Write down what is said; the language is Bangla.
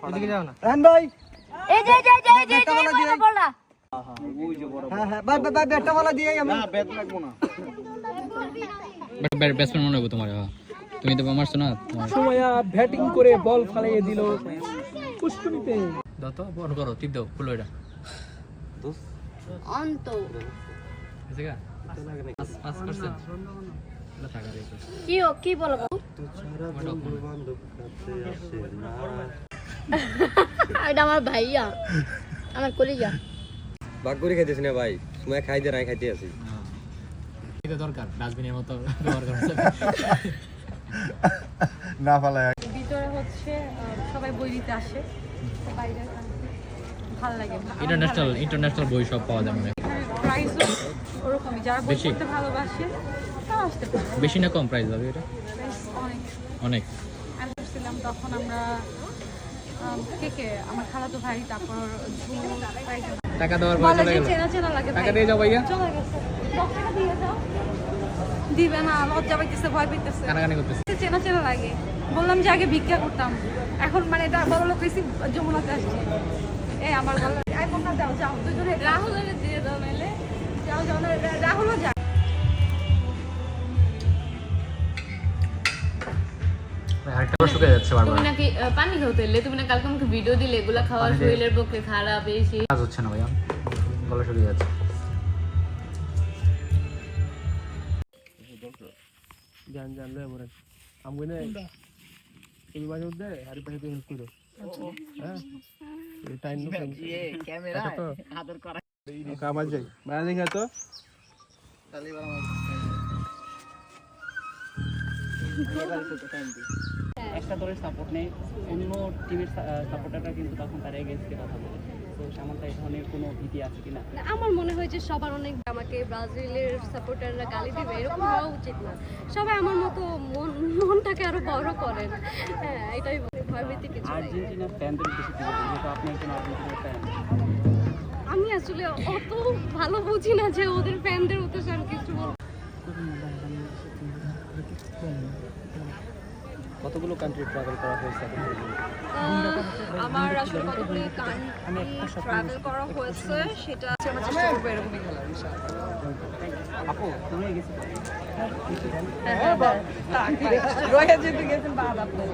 এদিকে যাও না রান ভাই এই যে বলা হ্যাঁ হ্যাঁ ভাই ভাই ব্যাটটা বলা দিয়ে আমি না ব্যাট লাগবো না ব্যাটসম্যান মনে হবে তোমার তুমি তো মারছো না সুমাইয়া ব্যাটিং করে বল ফালিয়ে দিল পুষ্কুনিতে দাও তো বড় করো টিপ দাও ফুল এটা অন্ত আছে গা পাস করছে না থাকা রে কি বলবো এটা আমার ভাইয়া আমার কলিজা ভাগ করে খাইতেছ না ভাই সময় খাই দে নাই খাইতে আছি এটা দরকার ডাস্টবিনের মতো ব্যবহার করা না ফালায় ভিতরে হচ্ছে সবাই বই দিতে আসে বাইরে ভালো লাগে ইন্টারন্যাশনাল বই সব পাওয়া যায় মানে প্রাইসও ওরকমই যারা বই বেশি? পড়তে ভালোবাসে তারা আসতে পারে বেশি না কম প্রাইস হবে এটা প্রাইস অনেক অনেক আমি করছিলাম তখন আমরা কে আমার খালাতো ভাই তারপর টাকা দেওয়ার পর চলে গেল চেনা চেনা লাগে টাকা দিয়ে যাও ভাইয়া চলে গেছে 10 টাকা দিয়ে যাও দিবে না লজ্জা পাইতেছে ভয় পাইতেছে কানাকানি করতেছে চেনা চেনা লাগে বললাম যে আগে ভিক্ষা করতাম এখন মানে এটা বড় লোক হয়েছি যমুনাতে আসছি আমার বললো এখন না যাও যাও দুজনে রাহুলের দিয়ে দাও নাইলে যাও যাও না রাহুলও যায় হাড়টা শুকিয়ে যাচ্ছে বারবার তুমি নাকি পানি খাও তেলে তুমি না কালকে আমাকে ভিডিও দিলে এগুলা খাওয়া শরীরের পক্ষে খারাপ বেশি কাজ হচ্ছে না ভাইয়া গলা শুকিয়ে যাচ্ছে জানলে বলেন আমি না এই মাঝে মধ্যে হারি পাশে হেল্প করো হ্যাঁ এই টাইম নো ক্যামেরা আদর করা কামাল যাই বাইরে দেখা তো একটা দলের সাপোর্ট নেই অন্য টিমের সাপোর্টাররা কিন্তু তখন তারা এগেইনস্টে কথা বলে তো সামান্তা এই ধরনের কোনো ভীতি আছে কিনা আমার মনে হয় যে সবার অনেক আমাকে ব্রাজিলের সাপোর্টাররা গালি দেবে এরকম হওয়া উচিত না সবাই আমার মতো মনটাকে আরো বড় করেন হ্যাঁ এটাই ভয়ভীতি কিছু নেই আর্জেন্টিনার ফ্যানদের বেশি কি বলবেন যেহেতু আপনি একজন আর্জেন্টিনার ফ্যান আমি আসলে অত ভালো বুঝি না যে ওদের ফ্যানদের উদ্দেশ্যে আমি কিছু বলবো কতগুলো কান্ট্রি ট্রাভেল করা হয়েছে আমার আসলে কতগুলি কান্ট্রি ট্রাভেল করা হয়েছে সেটা আমরা চেষ্টা করবো এরকমই খেলার আপু তুমি গেছি রয়ে যেতে গেছেন বাদ আপনার